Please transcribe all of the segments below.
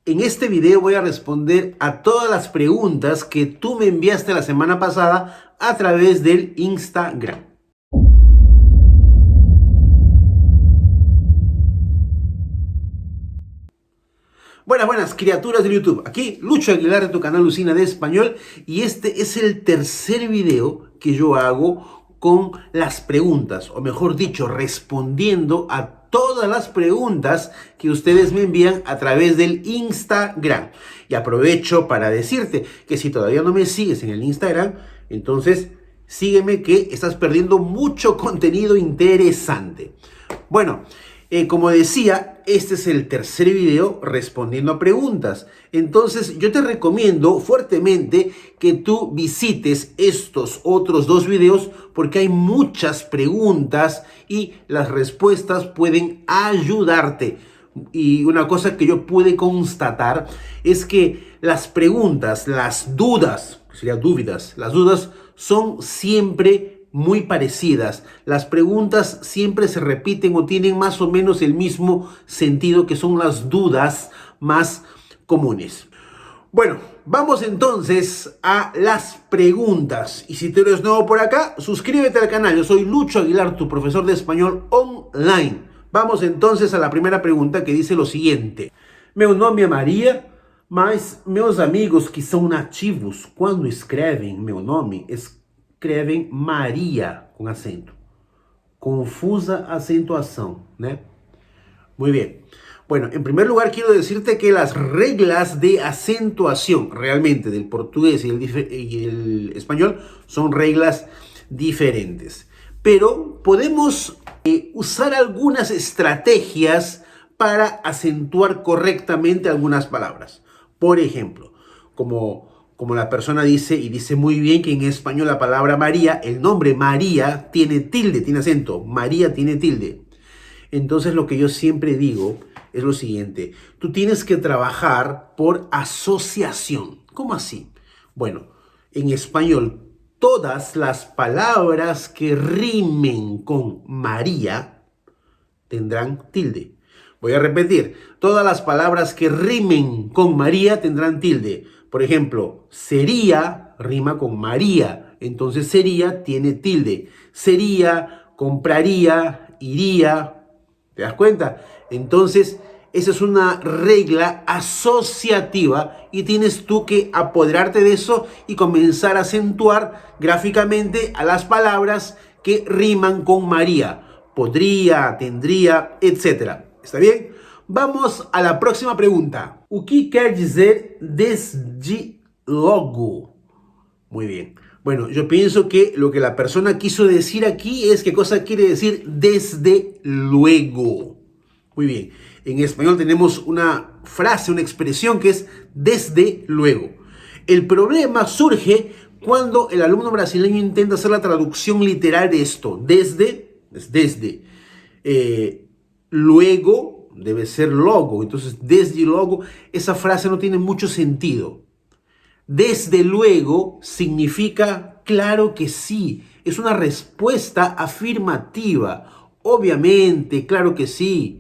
En este video voy a responder a todas las preguntas que tú me enviaste la semana pasada a través del Instagram. Buenas criaturas de YouTube. Aquí Lucho Aguilar de tu canal Lucina de Español y este es el tercer video que yo hago con las preguntas, o mejor dicho, respondiendo a todas las preguntas que ustedes me envían a través del Instagram. Y aprovecho para decirte que si todavía no me sigues en el Instagram, entonces sígueme, que estás perdiendo mucho contenido interesante. Bueno, como decía, este es el tercer video respondiendo a preguntas. Entonces yo te recomiendo fuertemente que tú visites estos otros dos videos porque hay muchas preguntas y las respuestas pueden ayudarte. Y una cosa que yo pude constatar es que las preguntas, las dudas, las dudas son siempre muy parecidas. Las preguntas siempre se repiten o tienen más o menos el mismo sentido, que son las dudas más comunes. Bueno, vamos entonces a las preguntas. Y si tú eres nuevo por acá, suscríbete al canal. Yo soy Lucho Aguilar, tu profesor de español online. Vamos entonces a la primera pregunta, que dice lo siguiente. Meu nome é Maria, mas meus amigos que são nativos, quando escrevem meu nome, escrevem Maria com acento. Confusa acentuação, ¿no? Muy bien. Bueno, en primer lugar quiero decirte que las reglas de acentuación realmente del portugués y el español son reglas diferentes. Pero podemos usar algunas estrategias para acentuar correctamente algunas palabras. Por ejemplo, como la persona dice, y dice muy bien, que en español la palabra María, el nombre María tiene tilde, tiene acento. María tiene tilde. Entonces lo que yo siempre digo es lo siguiente. Tú tienes que trabajar por asociación. ¿Cómo así? Bueno, en español, todas las palabras que rimen con María tendrán tilde. Voy a repetir. Todas las palabras que rimen con María tendrán tilde. Por ejemplo, sería rima con María. Entonces sería tiene tilde. Sería, compraría, iría. ¿Te das cuenta? Entonces, esa es una regla asociativa y tienes tú que apoderarte de eso y comenzar a acentuar gráficamente a las palabras que riman con María. Podría, tendría, etc. ¿Está bien? Vamos a la próxima pregunta. O que quer dizer desde logo? Muy bien. Bueno, yo pienso que lo que la persona quiso decir aquí es qué cosa quiere decir desde luego. Muy bien. En español tenemos una frase, una expresión que es desde luego. El problema surge cuando el alumno brasileño intenta hacer la traducción literal de esto. Desde, es desde. Luego debe ser logo. Entonces, desde logo, esa frase no tiene mucho sentido. Desde luego significa claro que sí. Es una respuesta afirmativa. Obviamente, claro que sí.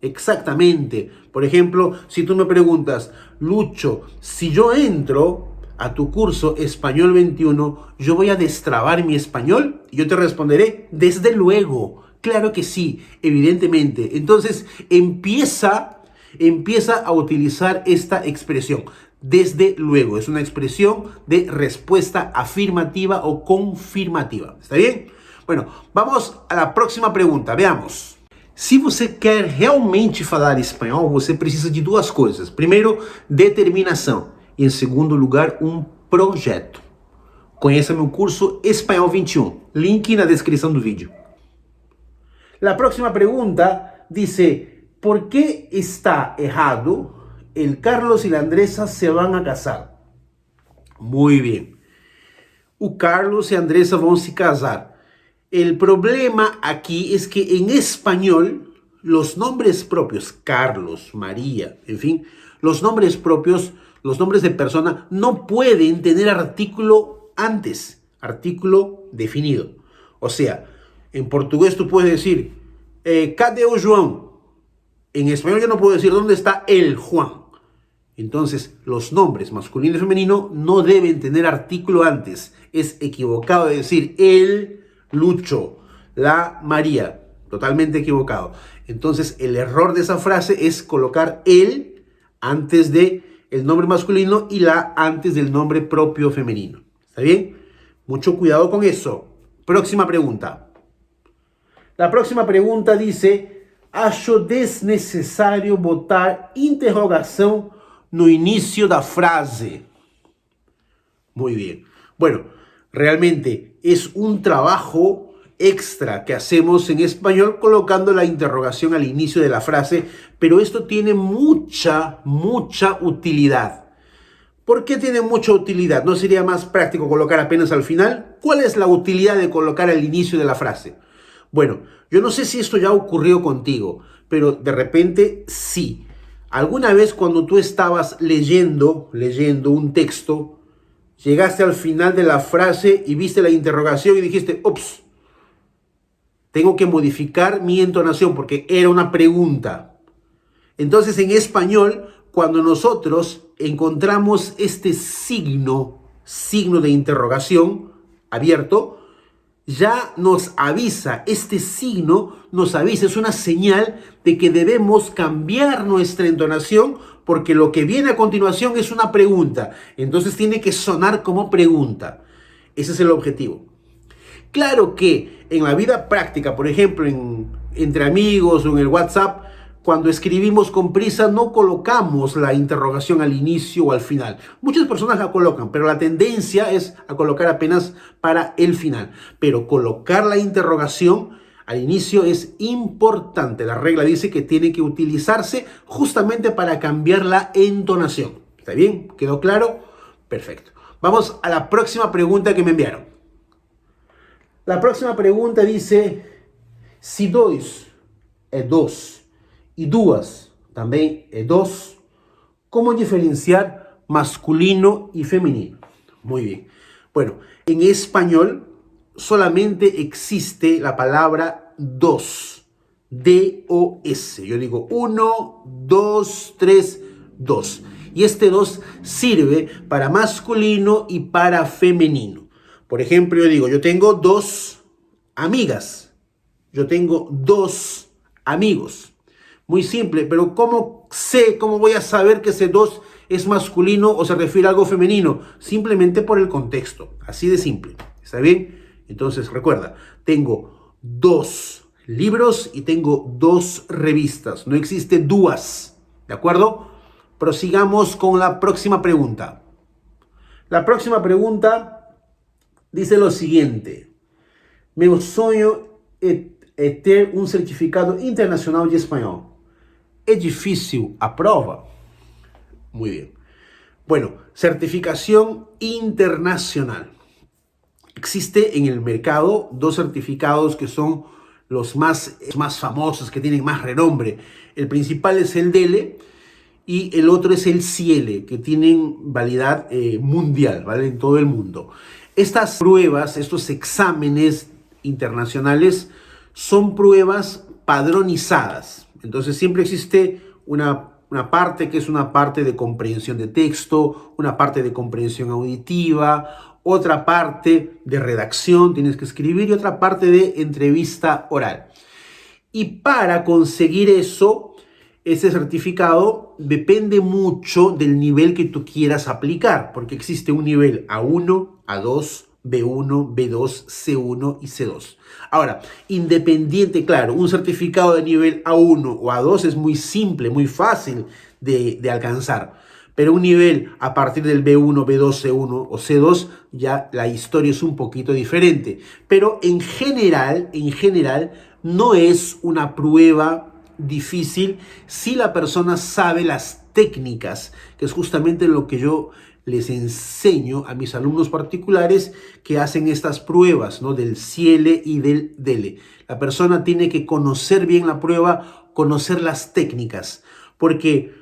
Exactamente. Por ejemplo, si tú me preguntas, Lucho, si yo entro a tu curso Español 21, ¿yo voy a destrabar mi español? Yo te responderé, desde luego. Claro que sí, evidentemente. Entonces, empieza a utilizar esta expresión. Desde luego, es una expresión de respuesta afirmativa o confirmativa. ¿Está bien? Bueno, vamos a la próxima pregunta. Veamos. Se você quer realmente falar espanhol, você precisa de duas coisas. Primeiro, determinação. E em segundo lugar, projeto. Conheça meu curso Espanhol 21. Link na descrição do vídeo. La próxima pregunta dice, ¿por qué está errado el Carlos y la Andresa se van a casar? Muy bien. O Carlos y Andresa van a se casar. El problema aquí es que en español los nombres propios, Carlos, María, en fin, los nombres propios, los nombres de persona no pueden tener artículo antes, artículo definido. O sea, en portugués tú puedes decir, ¿cadê o João? En español yo no puedo decir, ¿dónde está el Juan? Entonces, los nombres masculino y femenino no deben tener artículo antes. Es equivocado decir el Lucho, la María. Totalmente equivocado. Entonces, el error de esa frase es colocar el antes de el nombre masculino y la antes del nombre propio femenino. ¿Está bien? Mucho cuidado con eso. Próxima pregunta. La próxima pregunta dice: acho desnecessário botar interrogação no inicio da frase. Muy bien. Bueno, realmente es un trabajo extra que hacemos en español colocando la interrogación al inicio de la frase, pero esto tiene mucha utilidad. ¿Por qué tiene mucha utilidad? ¿No sería más práctico colocar apenas al final? ¿Cuál es la utilidad de colocar al inicio de la frase? Bueno, yo no sé si esto ya ocurrió contigo, pero de repente sí. ¿Alguna vez cuando tú estabas leyendo un texto, llegaste al final de la frase y viste la interrogación y dijiste, ups, tengo que modificar mi entonación porque era una pregunta? Entonces, en español, cuando nosotros encontramos este signo de interrogación abierto, ya nos avisa, este signo nos avisa, es una señal de que debemos cambiar nuestra entonación porque lo que viene a continuación es una pregunta. Entonces tiene que sonar como pregunta. Ese es el objetivo. Claro que en la vida práctica, por ejemplo, entre amigos o en el WhatsApp, cuando escribimos con prisa no colocamos la interrogación al inicio o al final. Muchas personas la colocan, pero la tendencia es a colocar apenas para el final. Pero colocar la interrogación al inicio es importante. La regla dice que tiene que utilizarse justamente para cambiar la entonación. ¿Está bien? ¿Quedó claro? Perfecto. Vamos a la próxima pregunta que me enviaron. La próxima pregunta dice: si dois é dos y duas también es dos, ¿cómo diferenciar masculino y femenino? Muy bien. Bueno, en español solamente existe la palabra dos. D-O-S. Yo digo 1, 2, 3, 2. Y este 2 sirve para masculino y para femenino. Por ejemplo, yo digo, yo tengo dos amigas. Yo tengo dos amigos. Muy simple, pero ¿cómo voy a saber que ese dos es masculino o se refiere a algo femenino? Simplemente por el contexto, así de simple. ¿Está bien? Entonces recuerda, tengo dos libros y tengo dos revistas. No existe duas, ¿de acuerdo? Prosigamos con la próxima pregunta. La próxima pregunta dice lo siguiente: meu sonho é ter um certificado internacional de espanhol. ¿Es difícil a prueba? Muy bien. Bueno, certificación internacional. Existe en el mercado dos certificados que son los más famosos, que tienen más renombre. El principal es el DELE y el otro es el CIELE, que tienen validad mundial, ¿vale? En todo el mundo. Estas pruebas, estos exámenes internacionales son pruebas padronizadas. Entonces siempre existe una parte que es una parte de comprensión de texto, una parte de comprensión auditiva, otra parte de redacción, tienes que escribir, y otra parte de entrevista oral. Y para conseguir eso, ese certificado depende mucho del nivel que tú quieras aplicar, porque existe un nivel A1, A2, B1, B2, C1 y C2. Ahora, independiente, claro, un certificado de nivel A1 o A2 es muy simple, muy fácil de alcanzar. Pero un nivel a partir del B1, B2, C1 o C2, ya la historia es un poquito diferente. Pero en general, no es una prueba difícil si la persona sabe las técnicas, que es justamente lo que yo les enseño a mis alumnos particulares que hacen estas pruebas, ¿no? Del CIELE y del DELE. La persona tiene que conocer bien la prueba, conocer las técnicas, porque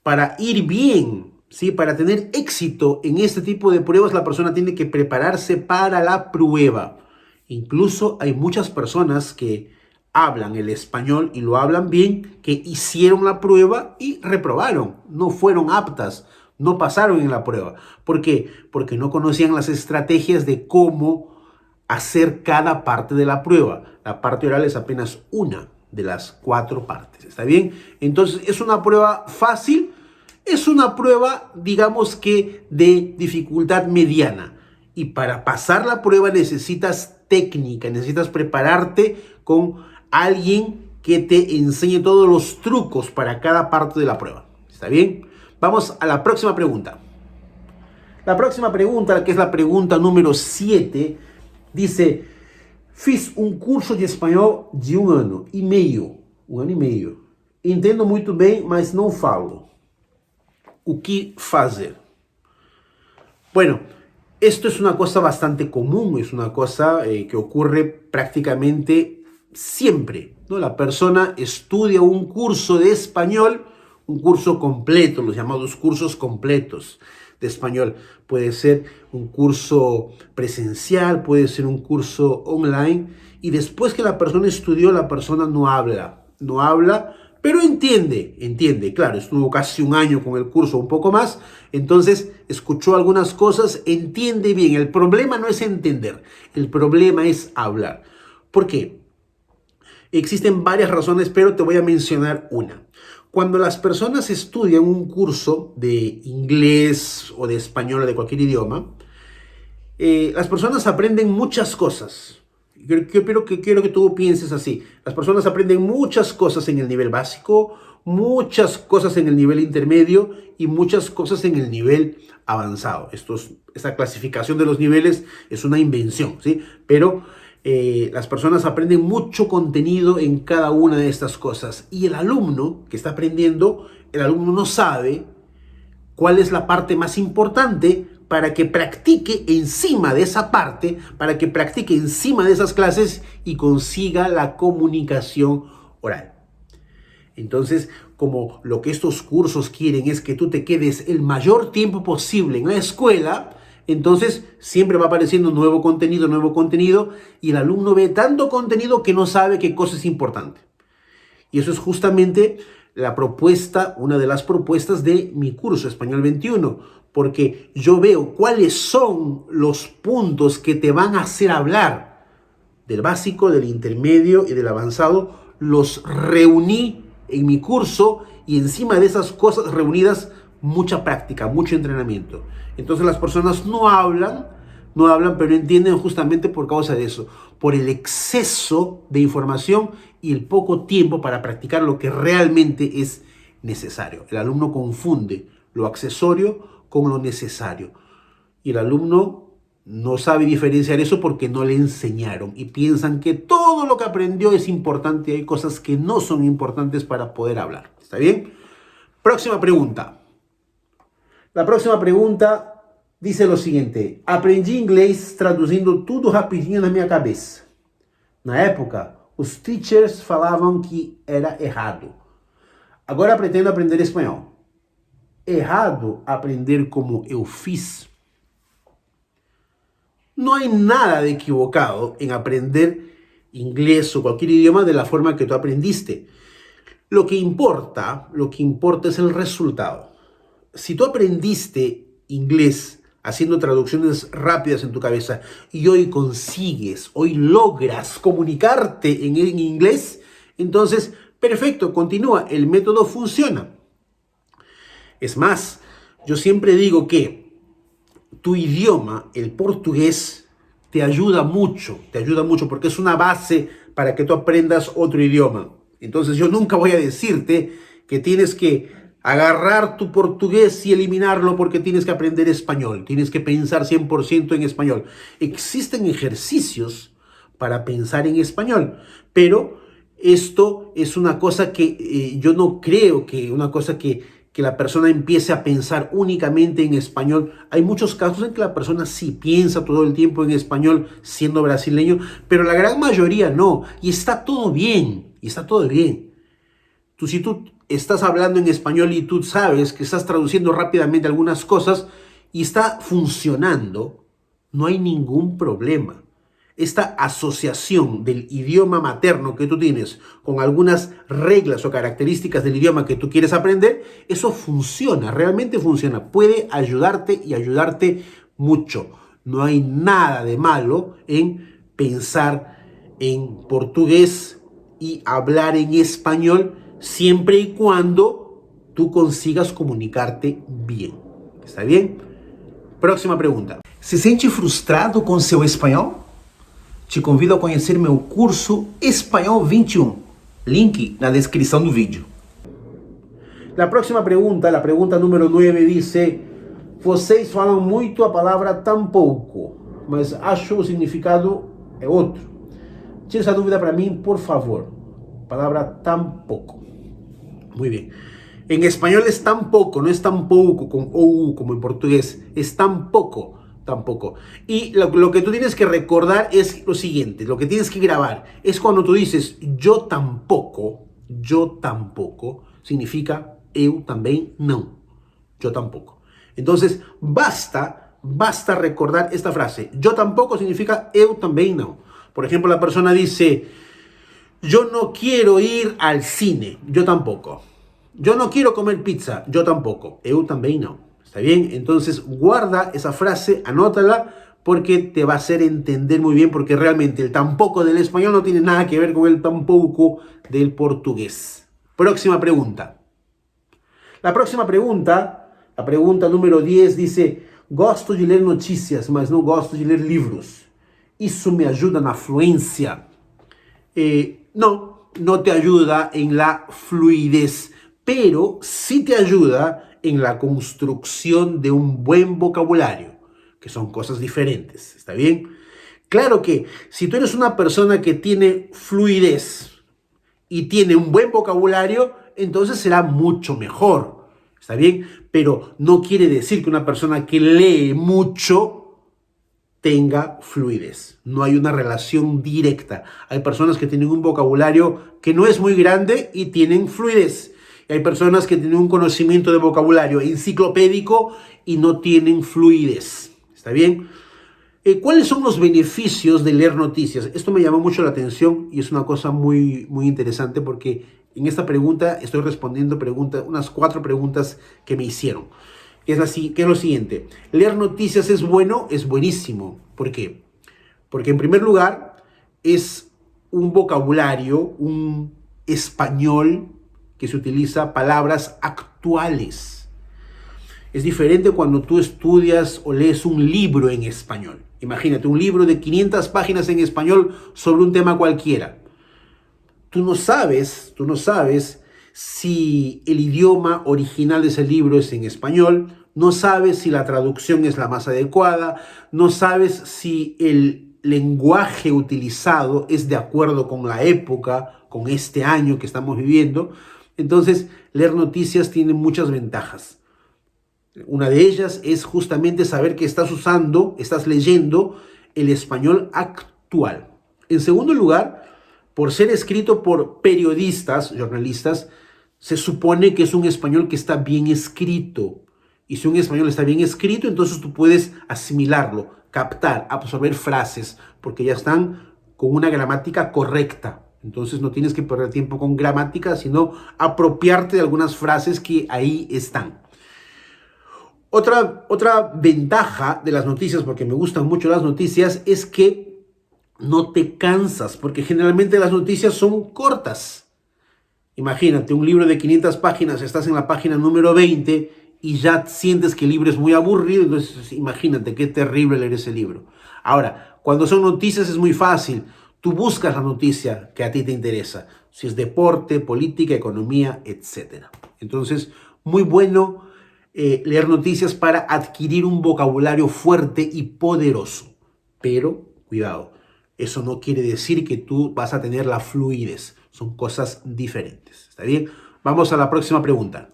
para ir bien, ¿sí? Para tener éxito en este tipo de pruebas, la persona tiene que prepararse para la prueba. Incluso hay muchas personas que hablan el español y lo hablan bien, que hicieron la prueba y reprobaron, no fueron aptas, no pasaron en la prueba. ¿Por qué? Porque no conocían las estrategias de cómo hacer cada parte de la prueba. La parte oral es apenas una de las 4 partes, ¿está bien? Entonces, es una prueba fácil, es una prueba, digamos que de dificultad mediana. Y para pasar la prueba necesitas técnica, necesitas prepararte con alguien que te enseñe todos los trucos para cada parte de la prueba. ¿Está bien? Vamos a la próxima pregunta. La próxima pregunta, que es la pregunta número 7, dice: fiz curso de espanhol de 1 ano e meio. 1 ano e meio. Entendo muito bem, mas não falo. O que fazer? Bueno, esto es una cosa bastante común, es una cosa que ocurre prácticamente siempre, ¿no? La persona estudia un curso de español, un curso completo, los llamados cursos completos de español. Puede ser un curso presencial, puede ser un curso online, y después que la persona estudió, la persona no habla, pero entiende, claro, estuvo casi 1 año con el curso, un poco más, entonces escuchó algunas cosas, entiende bien. El problema no es entender, el problema es hablar. ¿Por qué? Existen varias razones, pero te voy a mencionar una. Cuando las personas estudian un curso de inglés o de español o de cualquier idioma, las personas aprenden muchas cosas. Quiero que tú pienses así. Las personas aprenden muchas cosas en el nivel básico, muchas cosas en el nivel intermedio y muchas cosas en el nivel avanzado. Esta clasificación de los niveles es una invención, ¿sí? Pero las personas aprenden mucho contenido en cada una de estas cosas. Y el alumno que está aprendiendo, el alumno no sabe cuál es la parte más importante para que practique encima de esa parte, para que practique encima de esas clases y consiga la comunicación oral. Entonces, como lo que estos cursos quieren es que tú te quedes el mayor tiempo posible en la escuela, entonces siempre va apareciendo nuevo contenido, y el alumno ve tanto contenido que no sabe qué cosa es importante. Y eso es justamente la propuesta, una de las propuestas de mi curso Español 21, porque yo veo cuáles son los puntos que te van a hacer hablar del básico, del intermedio y del avanzado. Los reuní en mi curso y encima de esas cosas reunidas, mucha práctica, mucho entrenamiento. Entonces las personas no hablan, pero entienden justamente por causa de eso, por el exceso de información y el poco tiempo para practicar lo que realmente es necesario. El alumno confunde lo accesorio con lo necesario. Y el alumno no sabe diferenciar eso porque no le enseñaron. Y piensan que todo lo que aprendió es importante y hay cosas que no son importantes para poder hablar. ¿Está bien? Próxima pregunta. La próxima pregunta dice lo siguiente: aprendi inglês traduzindo tudo rapidinho na minha cabeça. Na época, os teachers falavam que era errado. Agora pretendo aprender espanhol. Errado aprender como eu fiz? No hay nada de equivocado en aprender inglés o cualquier idioma de la forma que tú aprendiste. Lo que importa es el resultado. Si tú aprendiste inglés haciendo traducciones rápidas en tu cabeza y hoy logras comunicarte en inglés, entonces, perfecto, continúa, el método funciona. Es más, yo siempre digo que tu idioma, el portugués, te ayuda mucho porque es una base para que tú aprendas otro idioma. Entonces yo nunca voy a decirte que tienes que agarrar tu portugués y eliminarlo porque tienes que aprender español, tienes que pensar 100% en español. Existen ejercicios para pensar en español, pero esto es una cosa que yo no creo que la persona empiece a pensar únicamente en español. Hay muchos casos en que la persona sí piensa todo el tiempo en español siendo brasileño, pero la gran mayoría no, y está todo bien, Si tú estás hablando en español y tú sabes que estás traduciendo rápidamente algunas cosas y está funcionando, no hay ningún problema. esta asociación del idioma materno que tú tienes con algunas reglas o características del idioma que tú quieres aprender, eso funciona, realmente funciona. Puede ayudarte y ayudarte mucho. No hay nada de malo en pensar en portugués y hablar en español siempre y cuando tú consigas comunicarte bien. ¿Está bien? Próxima pregunta. Se sente frustrado com seu espanhol? Te convido a conhecer meu curso Espanhol 21. Link na descrição do vídeo. La próxima pregunta, la pregunta número 9 dice: vocês falam muito a palavra tampouco, mas acho o significado é outro. Tira esa dúvida para mí, por favor. Palabra tampoco. Muy bien. En español es tampoco, no es tampoco con OU como en portugués. Es tampoco, tampoco. Y lo que tú tienes que recordar es lo siguiente, lo que tienes que grabar es cuando tú dices yo tampoco, significa eu também não. Yo tampoco. Entonces, basta recordar esta frase. Yo tampoco significa eu também não. Por ejemplo, la persona dice, yo no quiero ir al cine, yo tampoco. Yo no quiero comer pizza, yo tampoco. Eu também não. ¿Está bien? Entonces, guarda esa frase, anótala, porque te va a hacer entender muy bien, porque realmente el tampoco del español no tiene nada que ver con el tampoco del portugués. Próxima pregunta. La próxima pregunta, la pregunta número 10, dice, gosto de ler notícias, mas não gosto de ler livros. ¿Isso me ayuda na fluencia? No te ayuda en la fluidez, pero sí te ayuda en la construcción de un buen vocabulario, que son cosas diferentes, ¿está bien? Claro que si tú eres una persona que tiene fluidez y tiene un buen vocabulario, entonces será mucho mejor, ¿está bien? Pero no quiere decir que una persona que lee mucho tenga fluidez. No hay una relación directa. Hay personas que tienen un vocabulario que no es muy grande y tienen fluidez. Y hay personas que tienen un conocimiento de vocabulario enciclopédico y no tienen fluidez. ¿Está bien? ¿Cuáles son los beneficios de leer noticias? Esto me llamó mucho la atención y es una cosa muy, muy interesante porque en esta pregunta estoy respondiendo unas 4 preguntas que me hicieron. Que es lo siguiente: leer noticias es bueno, es buenísimo. ¿Por qué? Porque en primer lugar es un vocabulario, un español que se utiliza palabras actuales. Es diferente cuando tú estudias o lees un libro en español. Imagínate, un libro de 500 páginas en español sobre un tema cualquiera. Tú no sabes si el idioma original de ese libro es en español, no sabes si la traducción es la más adecuada, no sabes si el lenguaje utilizado es de acuerdo con la época, con este año que estamos viviendo. Entonces, leer noticias tiene muchas ventajas. Una de ellas es justamente saber que estás leyendo el español actual. En segundo lugar, por ser escrito por periodistas, jornalistas, se supone que es un español que está bien escrito. Y si un español está bien escrito, entonces tú puedes asimilarlo, captar, absorber frases, porque ya están con una gramática correcta. Entonces no tienes que perder tiempo con gramática, sino apropiarte de algunas frases que ahí están. Otra ventaja de las noticias, porque me gustan mucho las noticias, es que no te cansas, porque generalmente las noticias son cortas. Imagínate, un libro de 500 páginas, estás en la página número 20 y ya sientes que el libro es muy aburrido, entonces imagínate qué terrible leer ese libro. Ahora, cuando son noticias es muy fácil. Tú buscas la noticia que a ti te interesa, si es deporte, política, economía, etc. Entonces, muy bueno leer noticias para adquirir un vocabulario fuerte y poderoso. Pero, cuidado, eso no quiere decir que tú vas a tener la fluidez. Son cosas diferentes. ¿Está bien? Vamos a la próxima pregunta.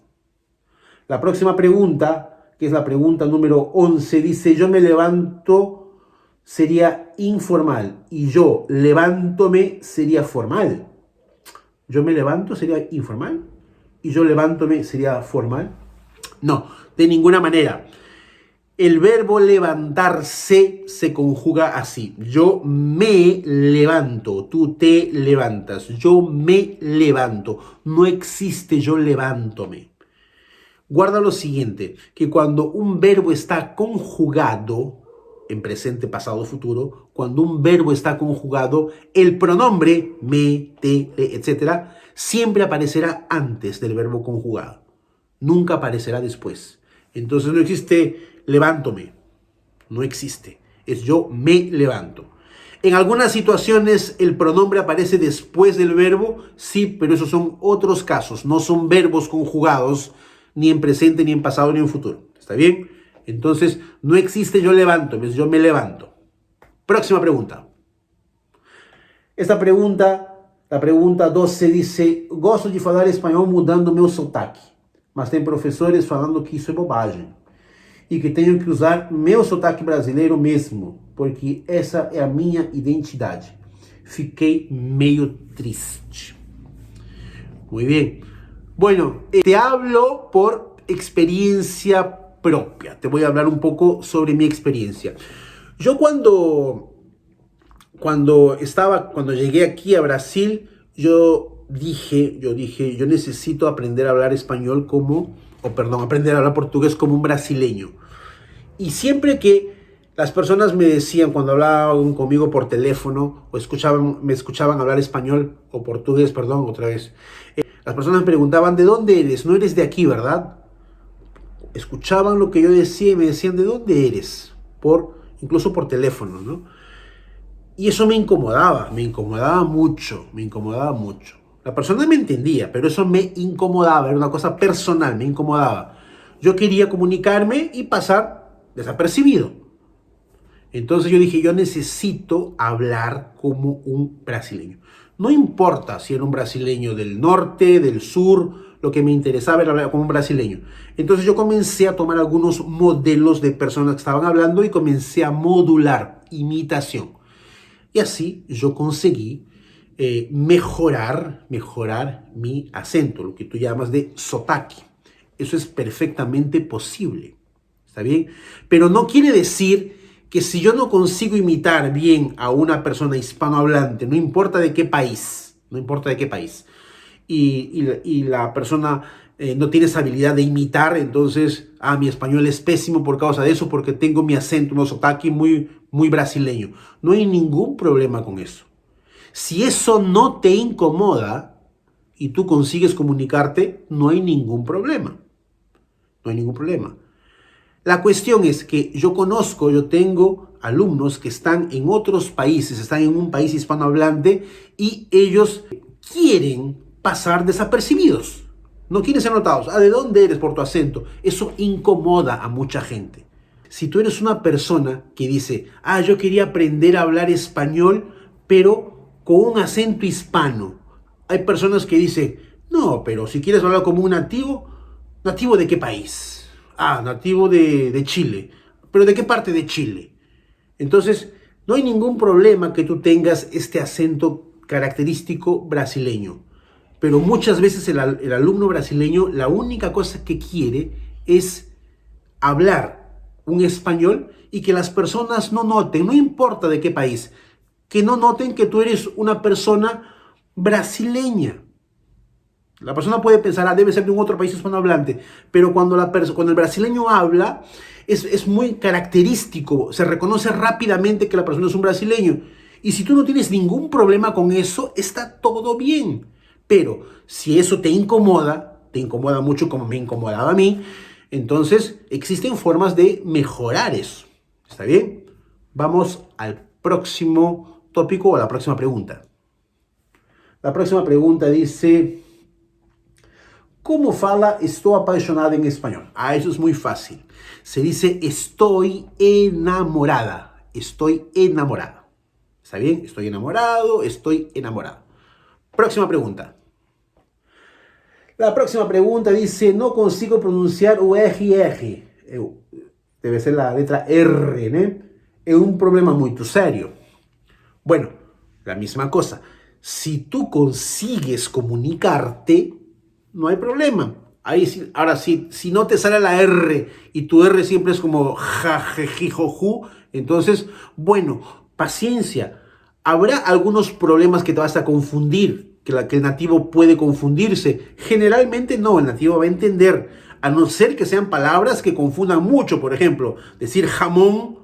La próxima pregunta, que es la pregunta número 11, dice, yo me levanto sería informal y yo levántome sería formal. Yo me levanto sería informal y yo levántome sería formal. No, de ninguna manera. El verbo levantarse se conjuga así. Yo me levanto, tú te levantas. Yo me levanto. No existe yo levántome. Guarda lo siguiente, que cuando un verbo está conjugado, en presente, pasado, futuro, cuando un verbo está conjugado, el pronombre me, te, le, etc., siempre aparecerá antes del verbo conjugado. Nunca aparecerá después. Entonces no existe levántome. No existe. Es yo me levanto. En algunas situaciones el pronombre aparece después del verbo, sí, pero esos son otros casos. No son verbos conjugados ni en presente, ni en pasado, ni en futuro. ¿Está bien? Entonces no existe yo levántome, es yo me levanto. Próxima pregunta. Esta pregunta, la pregunta 12 dice: gosto de falar espanhol mudando meu sotaque, mas tem professores falando que isso é bobagem e que tenho que usar meu sotaque brasileiro mesmo, porque essa é a minha identidade. Fiquei meio triste. Muy bien. Bueno, te hablo por experiencia propia. Te voy a hablar un poco sobre mi experiencia. Yo cuando llegué aquí a Brasil, yo dije, yo necesito aprender a hablar español aprender a hablar portugués como un brasileño. Y siempre que las personas me decían, cuando hablaban conmigo por teléfono o me escuchaban hablar español o portugués, otra vez, las personas me preguntaban: ¿de dónde eres? No eres de aquí, ¿verdad? Escuchaban lo que yo decía y me decían: ¿de dónde eres? Incluso por teléfono, ¿no? Y eso me incomodaba mucho. La persona me entendía, pero eso me incomodaba, era una cosa personal, me incomodaba. Yo quería comunicarme y pasar desapercibido. Entonces yo dije, yo necesito hablar como un brasileño. No importa si era un brasileño del norte, del sur, lo que me interesaba era hablar como un brasileño. Entonces yo comencé a tomar algunos modelos de personas que estaban hablando y comencé a modular, imitación. Y así yo conseguí mejorar mi acento, lo que tú llamas de sotaque. Eso es perfectamente posible, ¿está bien? Pero no quiere decir que si yo no consigo imitar bien a una persona hispanohablante, no importa de qué país, y la persona no tiene esa habilidad de imitar, entonces, mi español es pésimo por causa de eso, porque tengo mi acento, un sotaque muy brasileño. No hay ningún problema con eso. Si eso no te incomoda y tú consigues comunicarte, no hay ningún problema. No hay ningún problema. La cuestión es que yo tengo alumnos que están en otros países, están en un país hispanohablante y ellos quieren pasar desapercibidos. No quieren ser notados. ¿De dónde eres? Por tu acento. Eso incomoda a mucha gente. Si tú eres una persona que dice, yo quería aprender a hablar español, pero con un acento hispano. Hay personas que dicen, no, pero si quieres hablar como un nativo, ¿nativo de qué país? Nativo de Chile. ¿Pero de qué parte de Chile? Entonces, no hay ningún problema que tú tengas este acento característico brasileño. Pero muchas veces el alumno brasileño, la única cosa que quiere es hablar un español y que las personas no noten, no importa de qué país, que no noten que tú eres una persona brasileña. La persona puede pensar, debe ser de un otro país hispanohablante, pero cuando el brasileño habla, es muy característico, se reconoce rápidamente que la persona es un brasileño. Y si tú no tienes ningún problema con eso, está todo bien. Pero si eso te incomoda mucho como me incomodaba a mí, entonces existen formas de mejorar eso. ¿Está bien? Vamos al próximo tópico o a la próxima pregunta. La próxima pregunta dice: ¿cómo fala estoy apaixonada en español? Eso es muy fácil. Se dice estoy enamorada. Estoy enamorada. ¿Está bien? Estoy enamorado, estoy enamorada. Próxima pregunta. La próxima pregunta dice, no consigo pronunciar o R. Debe ser la letra R, ¿no? Es un problema muy serio. Bueno, la misma cosa. Si tú consigues comunicarte, no hay problema. Ahí sí, ahora sí, si no te sale la R y tu R siempre es como ja, je, ji, jo, ju, entonces, bueno, paciencia. Habrá algunos problemas que te vas a confundir, que el nativo puede confundirse. Generalmente no, el nativo va a entender, a no ser que sean palabras que confundan mucho. Por ejemplo, decir jamón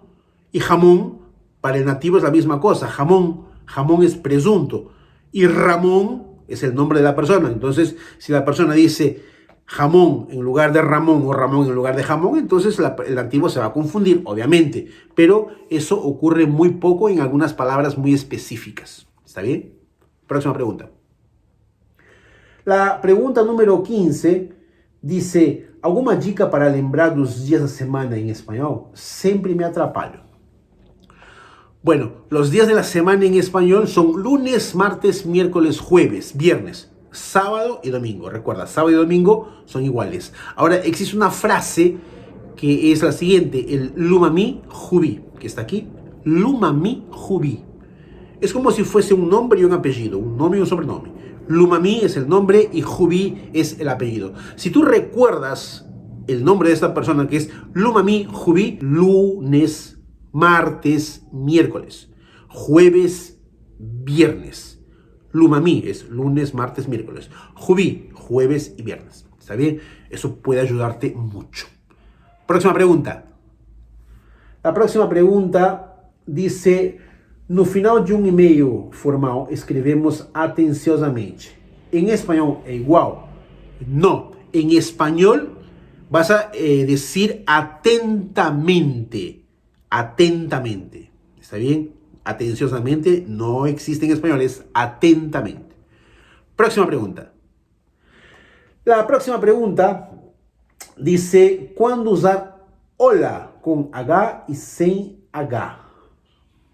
y jamón, para el nativo es la misma cosa. Jamón, jamón es presunto. Y Ramón es el nombre de la persona. Entonces, si la persona dice jamón en lugar de Ramón o Ramón en lugar de jamón, entonces el nativo se va a confundir, obviamente. Pero eso ocurre muy poco en algunas palabras muy específicas. ¿Está bien? Próxima pregunta. La pregunta número 15 dice: ¿alguna dica para lembrar los días de semana en español? Siempre me atrapalho. Bueno, los días de la semana en español son lunes, martes, miércoles, jueves, viernes, sábado y domingo. Recuerda, sábado y domingo son iguales. Ahora, existe una frase que es la siguiente: el lumami jubi, que está aquí. Lumami jubi. Es como si fuese un nombre y un apellido, un nombre y un sobrenombre. Lumami es el nombre y jubi es el apellido. Si tú recuerdas el nombre de esta persona, que es Lumami jubi, lunes, martes, miércoles, jueves, viernes. Lumami es lunes, martes, miércoles. Jubi, jueves y viernes. ¿Está bien? Eso puede ayudarte mucho. Próxima pregunta. La próxima pregunta dice: no final de un e-mail formal escrevemos atenciosamente. ¿En español es igual? No. En español vas a decir atentamente. Atentamente. ¿Está bien? Atenciosamente no existe en español, es atentamente. Próxima pregunta. La próxima pregunta dice: ¿cuándo usar hola con H y sin H?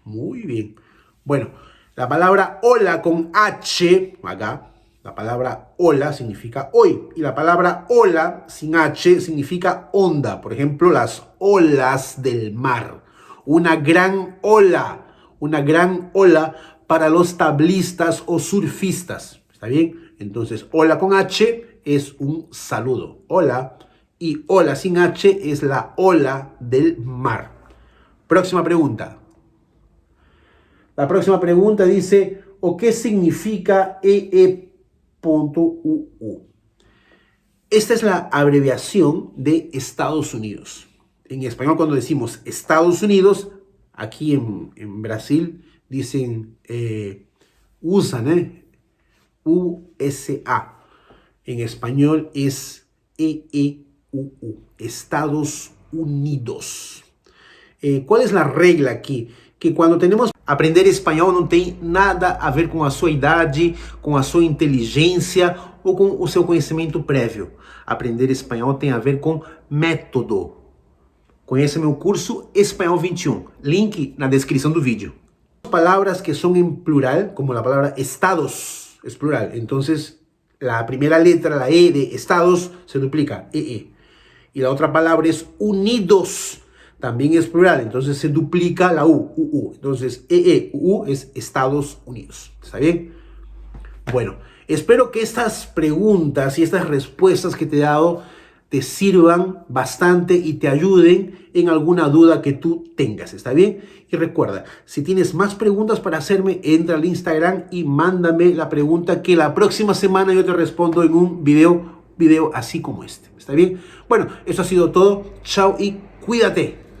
Muy bien. Bueno, la palabra hola con H, acá, la palabra hola significa hoy. Y la palabra hola sin H significa onda. Por ejemplo, las olas del mar. Una gran ola para los tablistas o surfistas. ¿Está bien? Entonces, hola con H es un saludo. Hola. Y hola sin H es la ola del mar. Próxima pregunta. La próxima pregunta dice: ¿o qué significa EE.UU? Esta es la abreviación de Estados Unidos. En español, cuando decimos Estados Unidos, aquí en Brasil dicen usan, USA. En español es EEUU, Estados Unidos. ¿Cuál es la regla aquí? Que quando temos aprender espanhol não tem nada a ver com a sua idade, com a sua inteligência ou com o seu conhecimento prévio. Aprender espanhol tem a ver com método. Conheça meu curso Espanhol 21, link na descrição do vídeo. Palabras que son en plural, como la palabra estados, es plural. Entonces, la primera letra, la E de estados, se duplica, EE. Y la otra palabra es unidos, también es plural, entonces se duplica la U, UU. Entonces, UU es Estados Unidos. ¿Está bien? Bueno, espero que estas preguntas y estas respuestas que te he dado te sirvan bastante y te ayuden en alguna duda que tú tengas. ¿Está bien? Y recuerda, si tienes más preguntas para hacerme, entra al Instagram y mándame la pregunta que la próxima semana yo te respondo en un video así como este. ¿Está bien? Bueno, eso ha sido todo. Chao y cuídate.